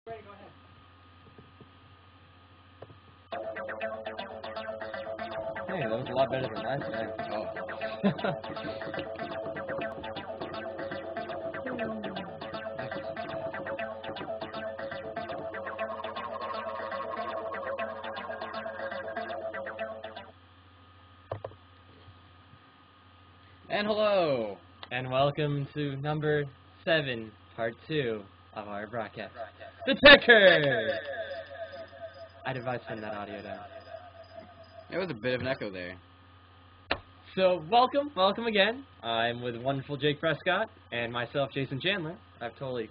Ready, go ahead. Hey, that was a lot better than last time. Oh. And hello, And welcome to number 7, part 2 of our broadcast. The Techers! I'd advise turning that audio down. there was a bit of an echo there. So, welcome again. I'm with wonderful Jake Prescott and myself, Jason Chandler. I've totally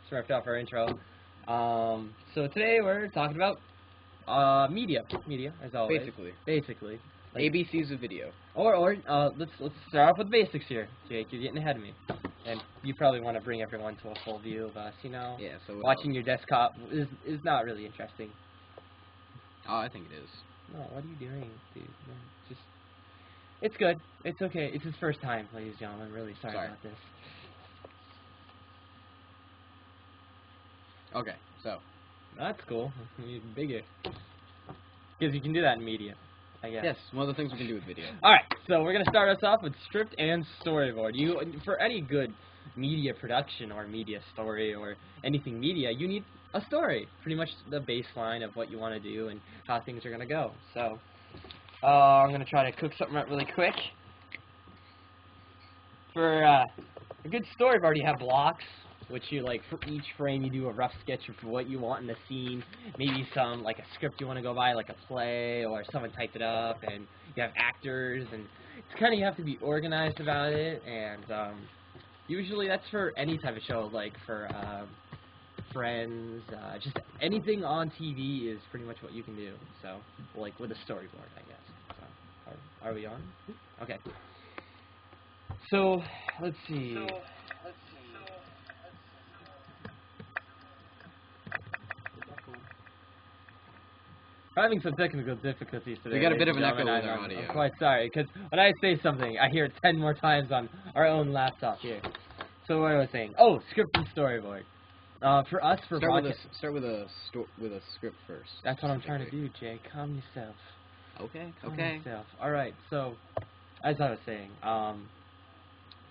smurfed off our intro. So today we're talking about media, as always. Basically. Like, ABCs of video. Let's start off with basics here, Jake. You're getting ahead of me, and you probably want to bring everyone to a full view of us. Yeah, so watching your desktop is not really interesting. Oh, I think it is. No, what are you doing, dude? No, it's good. It's okay. It's his first time, ladies and gentlemen. I'm really sorry about this. Okay, so That's cool. Even bigger. Because you can do that in media, I guess. yes, one of the things we can do with video. Alright, so we're going to start us off with script and storyboard. For any good media production or media story or anything media, you need a story. Pretty much the baseline of what you want to do and how things are going to go. So, I'm going to try to cook something up really quick. For a good storyboard, you have blocks, which you, like, for each frame you do a rough sketch of what you want in the scene. Maybe some, like, a script you want to go by, like a play, or someone typed it up, and you have actors, and it's kind of, you have to be organized about it, and usually that's for any type of show, like for Friends, just anything on TV is pretty much what you can do, so, like, with a storyboard, I guess. So, are we on? Okay. So, let's see. We're having some technical difficulties today. We got a bit of an echo with I'm our audio. I'm quite sorry, because when I say something, I hear it 10 more times on our own laptop here. So what was I saying? Oh, script and storyboard. For us, for start with a script first. That's what I'm trying to do, Jay. Calm yourself. Okay. Calm yourself. All right. So, as I was saying,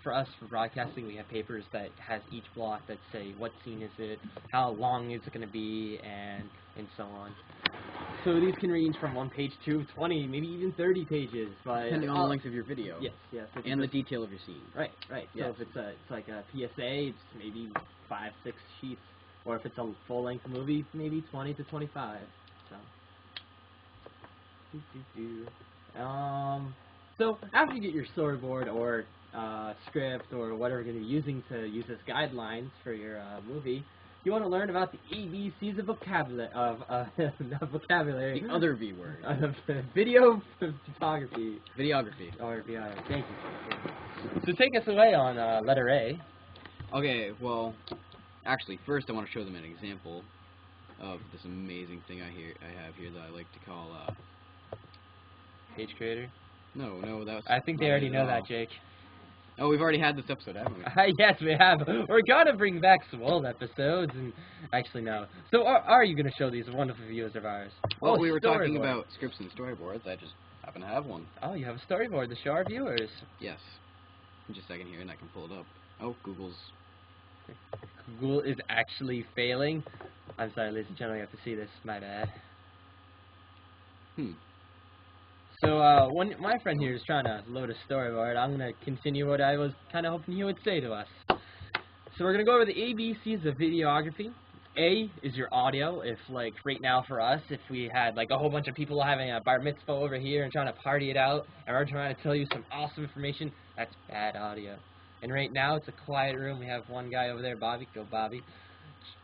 for us, for broadcasting, we have papers that has each block that say what scene is it, how long is it going to be, and so on. So these can range from 1 page to 20, maybe even 30 pages, but depending on the length of your video. Yes. And the detail of your scene. Right. Yes. So if it's like a PSA, it's maybe 5, 6 sheets, or if it's a full-length movie, maybe 20 to 25. So after you get your storyboard or script or whatever you're going to be using to use as guidelines for your movie, you want to learn about the ABCs of vocabulary, not vocabulary. The other V word. Video photography. Videography. Or videography. Thank you. So take us away on letter A. Okay, well, actually, first I want to show them an example of this amazing thing I have here that I like to call, Page creator? No, that was... I think they already know that, Jake. Oh, we've already had this episode, haven't we? Yes, we have. We're gonna bring back some old episodes, and actually no. So, are you gonna show these wonderful viewers of ours? Well, we were talking about scripts and storyboards. I just happen to have one. Oh, you have a storyboard to show our viewers. Yes. Just a second here, and I can pull it up. Oh, Google is actually failing. I'm sorry, ladies and gentlemen, you have to see this. My bad. So, when my friend here is trying to load a storyboard, I'm going to continue what I was kind of hoping he would say to us. So we're going to go over the ABCs of videography. A is your audio. If, like, right now for us, if we had, like, a whole bunch of people having a bar mitzvah over here and trying to party it out, and we're trying to tell you some awesome information, that's bad audio. And right now, it's a quiet room. We have one guy over there, Bobby. Go, Bobby.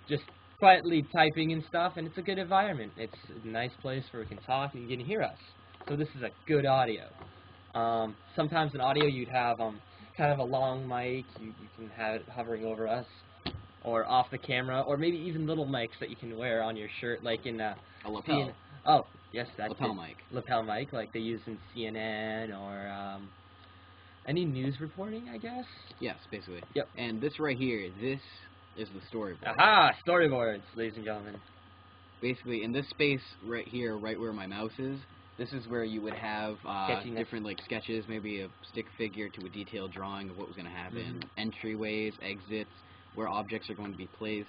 Just quietly typing and stuff, and it's a good environment. It's a nice place where we can talk and you can hear us. So this is a good audio. Sometimes in audio you'd have kind of a long mic. You can have it hovering over us, or off the camera, or maybe even little mics that you can wear on your shirt, like in a lapel. Oh, yes, that's lapel mic. Lapel mic, like they use in CNN or any news reporting, I guess. Yes, basically. Yep. And this right here, this is the storyboard. Aha! Storyboards, ladies and gentlemen. Basically, in this space right here, right where my mouse is, this is where you would have different like sketches, maybe a stick figure to a detailed drawing of what was going to happen, entryways, exits, where objects are going to be placed.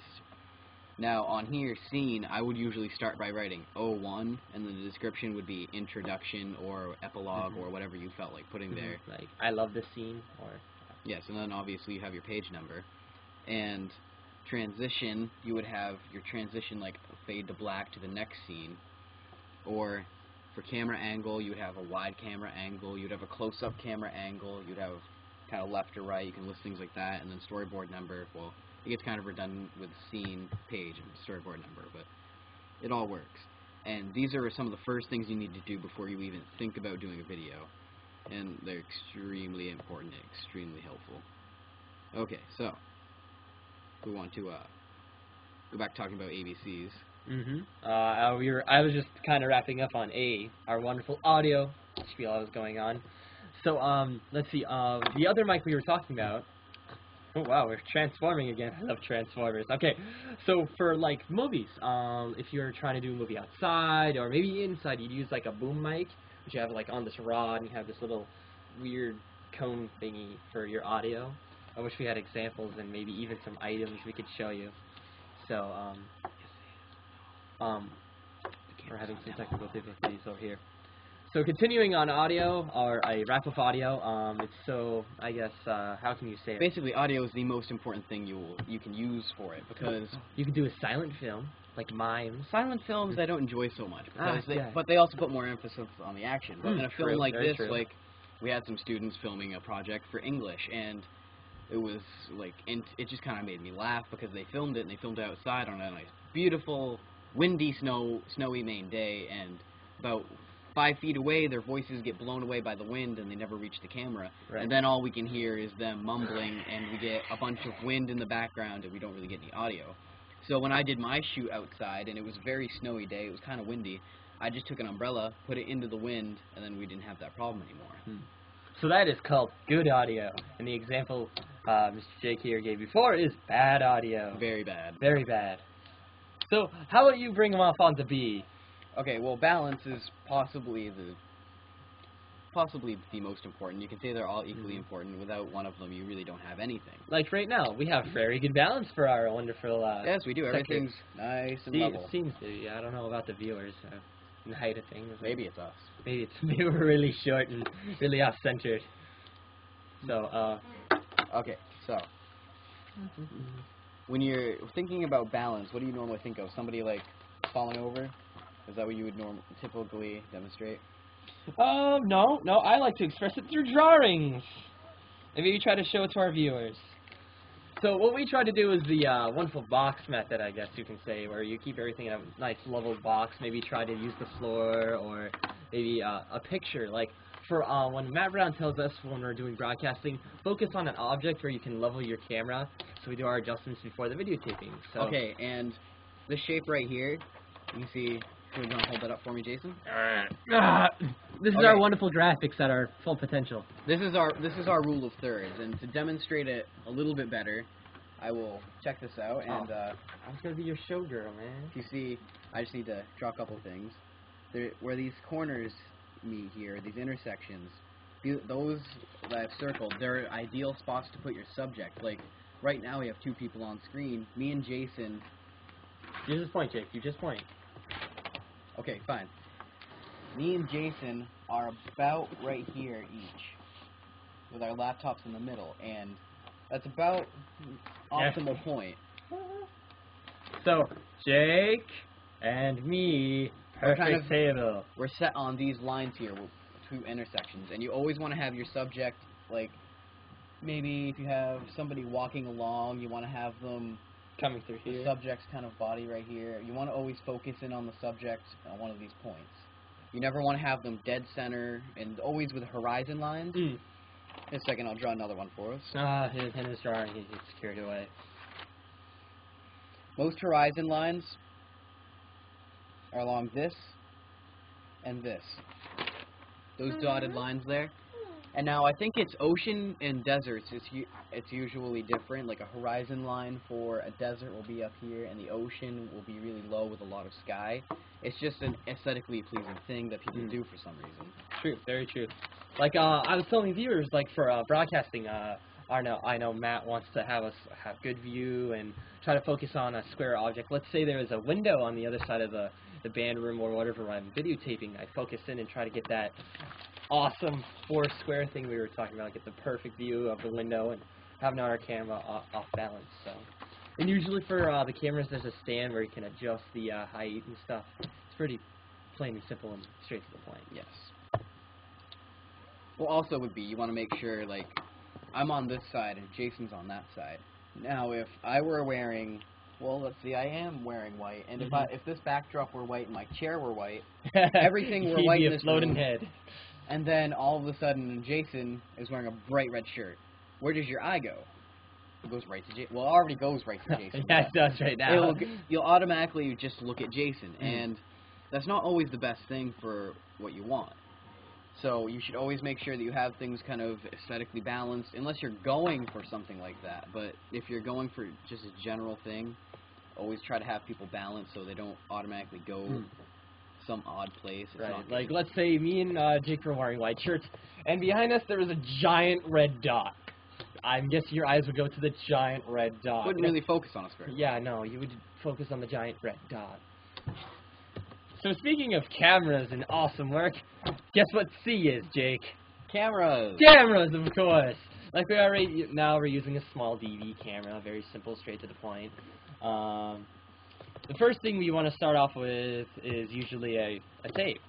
Now, on here, scene, I would usually start by writing 01, and then the description would be introduction or epilogue or whatever you felt like putting there. Like, I love this scene, or... Yes, and then obviously you have your page number. And transition, you would have your transition like fade to black to the next scene. Or for camera angle, you would have a wide camera angle, you'd have a close-up camera angle, you'd have kind of left or right, you can list things like that, and then storyboard number, well, it gets kind of redundant with scene, page, and storyboard number, but it all works. And these are some of the first things you need to do before you even think about doing a video. And they're extremely important and extremely helpful. Okay, so we want to go back to talking about ABCs. I was just kind of wrapping up on our wonderful audio spiel I was going on. So let's see. The other mic we were talking about. Oh wow, we're transforming again. I love Transformers. Okay, so for like movies, if you're trying to do a movie outside or maybe inside, you'd use like a boom mic, which you have like on this rod, and you have this little weird cone thingy for your audio. I wish we had examples and maybe even some items we could show you. So we're having some technical difficulties over here. So continuing on audio, or a wrap up audio, it's so, I guess, how can you say it? Basically, audio is the most important thing you can use for it, because you can do a silent film, like mimes. Silent films I don't enjoy so much, because but they also put more emphasis on the action. But in a film like this, like, we had some students filming a project for English, and it was like, and it just kind of made me laugh, because they filmed it, and they filmed it outside on a nice, beautiful, windy, snowy Maine day, and about 5 feet away, their voices get blown away by the wind, and they never reach the camera. Right. And then all we can hear is them mumbling, and we get a bunch of wind in the background, and we don't really get any audio. So when I did my shoot outside, and it was a very snowy day, it was kind of windy, I just took an umbrella, put it into the wind, and then we didn't have that problem anymore. So that is called good audio. And the example Mr. Jake here gave before is bad audio. Very bad. Very bad. So how about you bring them off onto B? Okay, well, balance is possibly the most important. You can say they're all equally important. Without one of them, you really don't have anything. Like right now, we have very good balance for our wonderful yes, we do. Everything's nice and level. It seems to. Yeah, I don't know about the viewers and the height of things. Maybe it's us. Maybe we're really short and really off-centered. So, okay, so when you're thinking about balance, what do you normally think of? Somebody like falling over? Is that what you would typically demonstrate? No, I like to express it through drawings. And maybe try to show it to our viewers. So what we try to do is the wonderful box method, I guess you can say, where you keep everything in a nice level box. Maybe try to use the floor, or maybe a picture. Like for when Matt Brown tells us when we're doing broadcasting, focus on an object where you can level your camera. So we do our adjustments before the videotaping. So okay, and this shape right here, you can see. Can you hold that up for me, Jason? This is our wonderful graphics at our full potential. This is our rule of thirds, and to demonstrate it a little bit better, I will check this out. And I was gonna be your showgirl, man. You see, I just need to draw a couple things. Where these corners meet here, these intersections, those that I've circled, they're ideal spots to put your subject. Like right now, we have 2 people on screen. Me and Jason. You just point, Jake. You just point. Okay, fine. Me and Jason are about right here each, with our laptops in the middle, and that's about optimal point. So, Jake and me, perfect table. We're set on these lines here, with 2 intersections, and you always want to have your subject, like, maybe if you have somebody walking along, you want to have them coming through here. The subject's kind of body right here. You want to always focus in on the subject on one of these points. You never want to have them dead center, and always with horizon lines. In a second, I'll draw another one for us. In his drawing, he gets carried away. Most horizon lines are along this and this. Those dotted lines there. And now I think it's ocean and deserts. It's usually different. Like a horizon line for a desert will be up here, and the ocean will be really low with a lot of sky. It's just an aesthetically pleasing thing that people do for some reason. True, very true. Like I was telling viewers, like for broadcasting, I know Matt wants to have us have good view and try to focus on a square object. Let's say there is a window on the other side of the band room or whatever I'm videotaping. I focus in and try to get that awesome 4 square thing we were talking about, get the perfect view of the window and having our camera off balance. So, and usually for the cameras, there's a stand where you can adjust the height and stuff. It's pretty plain and simple and straight to the point. Yes. Well, also would be you want to make sure, like, I'm on this side and Jason's on that side. Now, if I were wearing, well, let's see, I am wearing white, and if this backdrop were white and my chair were white, everything were white in this room. Floating head. And then all of a sudden, Jason is wearing a bright red shirt. Where does your eye go? It goes right to Jason. Well, it already goes right to Jason. Yeah, it does right now. You'll automatically just look at Jason, and that's not always the best thing for what you want. So you should always make sure that you have things kind of aesthetically balanced, unless you're going for something like that. But if you're going for just a general thing, always try to have people balanced so they don't automatically go some odd place. It's not Like, let's say me and Jake were wearing white shirts, and behind us there was a giant red dot. I'm guessing your eyes would go to the giant red dot. Wouldn't really focus on us very well. Yeah, no, you would focus on the giant red dot. So speaking of cameras and awesome work, guess what C is, Jake? Cameras! Cameras, of course! Like we already, now we're using a small DV camera, very simple, straight to the point. The first thing we want to start off with is usually a tape,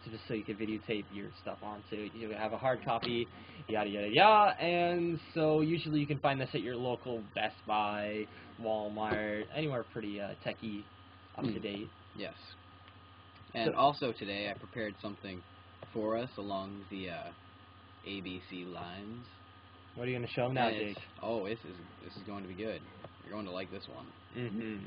just so you can videotape your stuff onto. You have a hard copy, yada yada yada, and so usually you can find this at your local Best Buy, Walmart, anywhere pretty techy, up to date. Yes. And also today I prepared something for us along the ABC lines. What are you going to show them now, Jake? Oh, this is going to be good. You're going to like this one. Mm-hmm.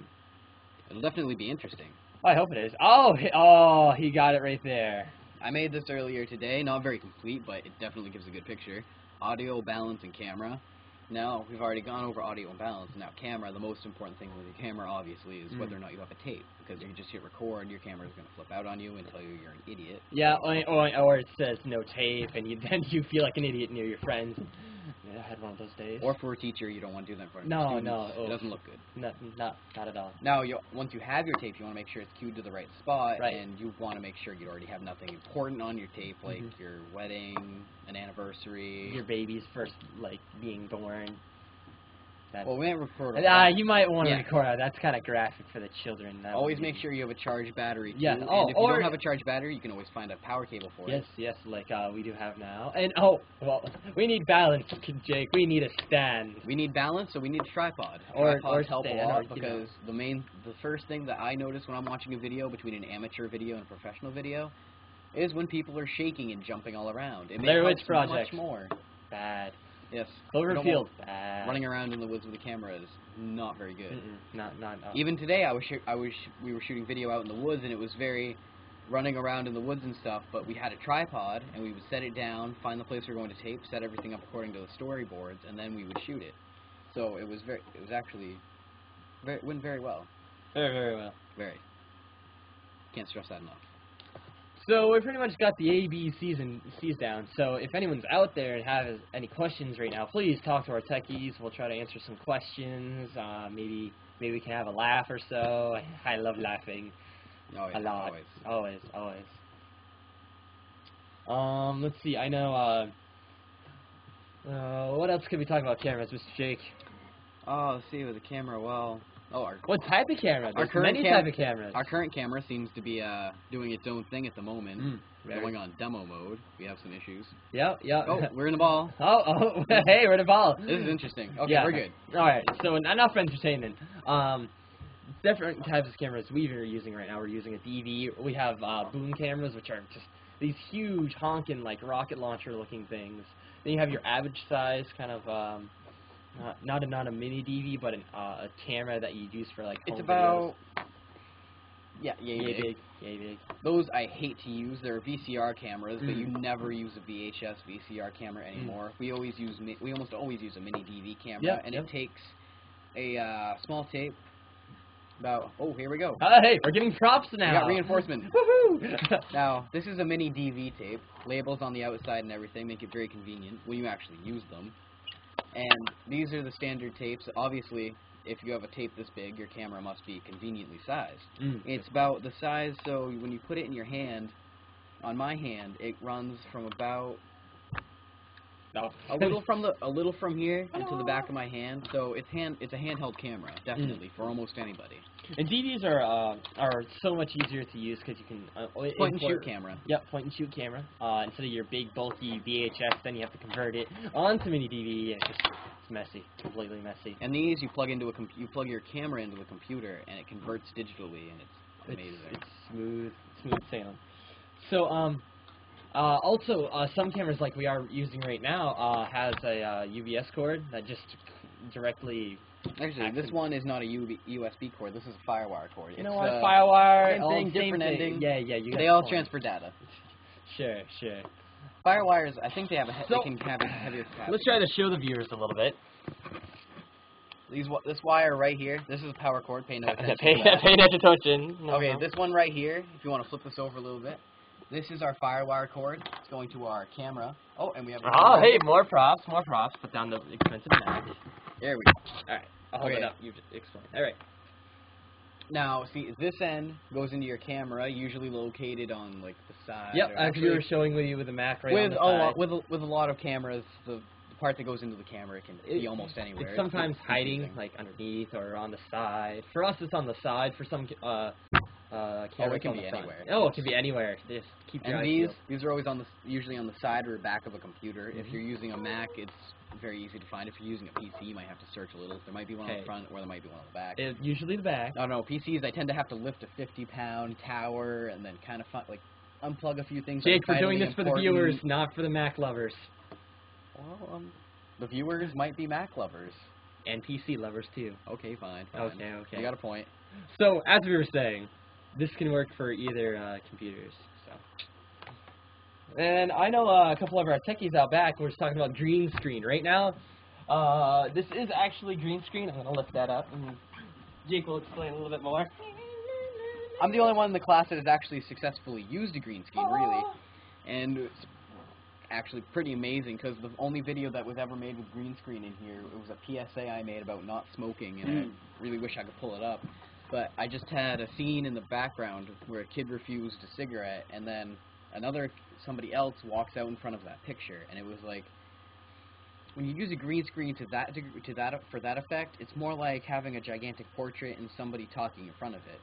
It'll definitely be interesting. I hope it is. Oh, he got it right there. I made this earlier today. Not very complete, but it definitely gives a good picture. Audio, balance, and camera. Now, we've already gone over audio and balance. Now, camera, the most important thing with your camera, obviously, is whether or not you have a tape. Because if you just hit record, your camera is going to flip out on you and tell you you're an idiot. Yeah, or it says no tape, and then you feel like an idiot near your friends. Yeah, I had one of those days. Or for a teacher, you don't want to do that in front of No. students. It doesn't look good. Not at all. Now, once you have your tape, you want to make sure it's cued to the right spot, right. And you want to make sure you already have nothing important on your tape, like your wedding, an anniversary. Your baby's first, like, being born. Well, we didn't record. You might want to record that. That's kind of graphic for the children. Always make sure you have a charged battery, too. Yeah. And if you don't have a charged battery, you can always find a power cable for it. Yes, like we do have now. And, well, we need balance, Jake. We need a stand. We need balance, so we need a tripod. Or help stand, a lot, because the first thing that I notice when I'm watching a video between an amateur video and a professional video is when people are shaking and jumping all around. It Blair makes Witch Project. much more. Bad. Yes. Cloverfield. Bad. Running around in the woods with a camera is not very good. Not. Even today, we were shooting video out in the woods, and it was very running around in the woods and stuff. But we had a tripod, and we would set it down, find the place we were going to tape, set everything up according to the storyboards, and then we would shoot it. So it went very well. Very, very well. Very. Can't stress that enough. So we pretty much got the A, B, C's, and C's down. So if anyone's out there and has any questions right now, please talk to our techies. We'll try to answer some questions. Maybe we can have a laugh or so. I love laughing. Oh, yeah, a lot. Always. Let's see. I know. What else could we talk about cameras, Mr. Jake? Oh, let's see with the camera. Well. What type of camera? There's many type of cameras. Our current camera seems to be doing its own thing at the moment. We're going on demo mode. We have some issues. Yeah. Oh, we're in the ball. Hey, we're in the ball. This is interesting. Okay, we're good. All right, so enough entertainment. Different types of cameras we're using right now. We're using a DV. We have boom cameras, which are just these huge honking, like rocket launcher looking things. Then you have your average size, kind of not a mini DV, but a camera that you use for like home it's about videos. Yeah, yay big. Yay big. Those I hate to use. They're VCR cameras, but you never use a VHS VCR camera anymore. We almost always use a mini DV camera, and it takes a small tape. Here we go. Hey, we're getting props now. We got reinforcement. Woohoo! Now, this is a mini DV tape. Labels on the outside and everything make it very convenient when you actually use them. And these are the standard tapes. Obviously, if you have a tape this big, your camera must be conveniently sized. It's about the size, so when you put it in your hand, on my hand, it runs from about a little from here into the back of my hand. So it's a handheld camera, definitely for almost anybody. And DVs are so much easier to use because you can point and shoot camera. Yep, point and shoot camera. Instead of your big bulky VHS, then you have to convert it onto mini DV. It's messy, completely messy. And these you plug your camera into a computer, and it converts digitally, and it's amazing. It's smooth sailing. So also, some cameras like we are using right now has a UVS cord that just directly... Actually, this one is not a USB cord. This is a FireWire cord. You know what? FireWire, same thing, different ending. Yeah. They all transfer data. Sure. FireWires, I think they can have a heavier capacity. Let's try to show the viewers a little bit. This wire right here, this is a power cord. Pay no attention. Pay attention. Okay, this one right here, if you want to flip this over a little bit, this is our FireWire cord. It's going to our camera. Oh, and we have... hey, more props. Put down the expensive Mac. There we go. Alright, I'll hold it up. You just explain. Alright. Now, see, this end goes into your camera, usually located on, like, the side. Yep, as you were showing with the Mac right on the side. With a lot of cameras, the part that goes into the camera can be almost anywhere. It's sometimes hiding, like, underneath or on the side. For us, it's on the side. For some cameras, it can be anywhere. Oh, it can be anywhere. Just keep your eyes peeled. These are always usually on the side or back of a computer. If you're using a Mac, it's very easy to find. If you're using a PC, you might have to search a little. There might be one on the front, or there might be one on the back. Usually the back. No, PCs, I tend to have to lift a 50-pound tower and then kind of unplug a few things. Jake, we're doing this for the viewers, not for the Mac lovers. Well, the viewers might be Mac lovers. And PC lovers, too. Okay, fine. Okay. You got a point. So, as we were saying, this can work for either computers. And I know a couple of our techies out back were talking about green screen. Right now, this is actually green screen. I'm going to lift that up, and Jake will explain a little bit more. I'm the only one in the class that has actually successfully used a green screen, really. And it's actually pretty amazing, because the only video that was ever made with green screen in here, it was a PSA I made about not smoking, and I really wish I could pull it up. But I just had a scene in the background where a kid refused a cigarette, and then somebody else walks out in front of that picture, and it was like, when you use a green screen for that effect, it's more like having a gigantic portrait and somebody talking in front of it.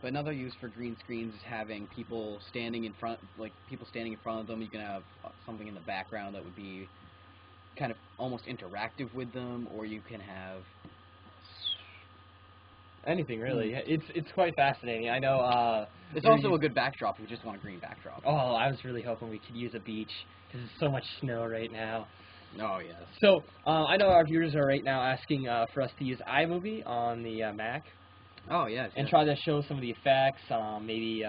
But another use for green screens is having people standing in front of them. You can have something in the background that would be kind of almost interactive with them, or you can have anything, really. It's quite fascinating. I know. It's also a good backdrop if you just want a green backdrop. Oh, I was really hoping we could use a beach, because there's so much snow right now. Oh, yes. So, I know our viewers are right now asking for us to use iMovie on the Mac. Oh, yes. And try to show some of the effects, maybe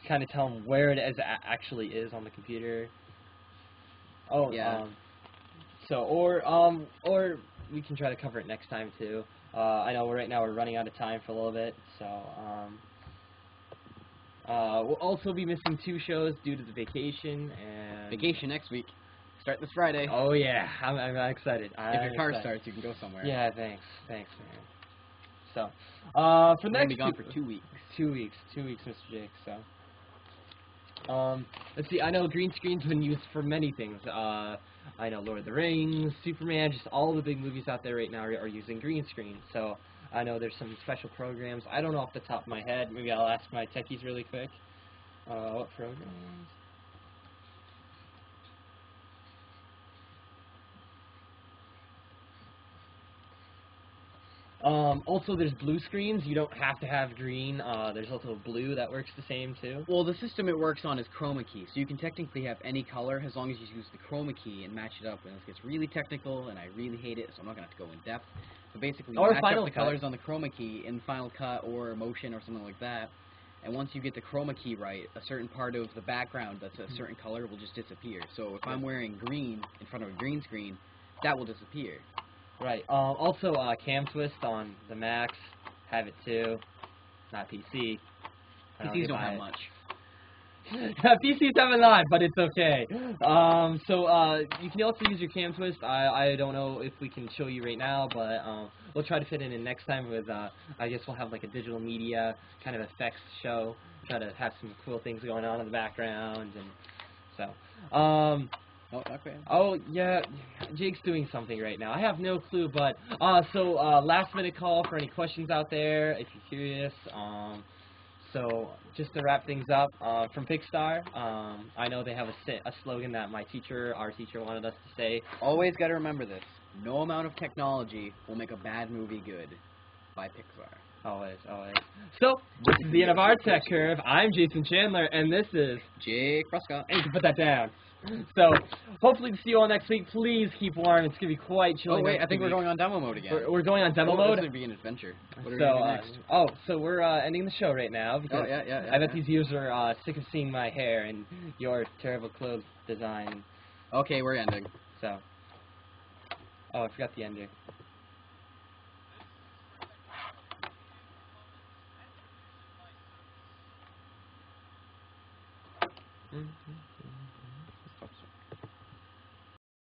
kind of tell them where it actually is on the computer. Oh, yeah. Or we can try to cover it next time, too. I know right now we're running out of time for a little bit, so we'll also be missing 2 shows due to the vacation. And vacation next week. Start this Friday. Oh yeah, I'm excited. If your car starts, you can go somewhere. Yeah, thanks, man. So, for we're next be gone for 2 weeks. 2 weeks, Mr. Jake. So, let's see. I know green screen's been used for many things. I know Lord of the Rings, Superman, just all the big movies out there right now are using green screen. So I know there's some special programs. I don't know off the top of my head. Maybe I'll ask my techies really quick. What programs? Also, there's blue screens. You don't have to have green. There's also blue that works the same, too. Well, the system it works on is chroma key, so you can technically have any color as long as you use the chroma key and match it up. And this gets really technical, and I really hate it, so I'm not going to have to go in depth. But basically, you match up the colors on the chroma key in Final Cut or Motion or something like that, And once you get the chroma key right, a certain part of the background that's a certain color will just disappear. So if I'm wearing green in front of a green screen, that will disappear. Right. Also, cam twist on the Macs, have it too. Not PC. PCs don't have much. PCs have a lot, but it's okay. So you can also use your cam twist. I don't know if we can show you right now, but we'll try to fit it in next time with, I guess we'll have like a digital media kind of effects show. Try to have some cool things going on in the background, and so. Oh, okay. Oh, yeah, Jake's doing something right now. I have no clue, but, last minute call for any questions out there, if you're curious. So, just to wrap things up, from Pixar, I know they have a slogan that our teacher wanted us to say. Always got to remember this. No amount of technology will make a bad movie good by Pixar. Always, always. So, this is the end of our Tech Curve. I'm Jason Chandler, and this is... Jake Prescott. And you can put that down. So, hopefully to see you all next week. Please keep warm. It's going to be quite chilly. Oh, wait, I think we're going on demo mode again. We're going on demo mode? This is going to be an adventure. What are we doing next? So we're ending the show right now because I bet these viewers are sick of seeing my hair and your terrible clothes design. Okay, we're ending. So. Oh, I forgot the ender. Mm-hmm.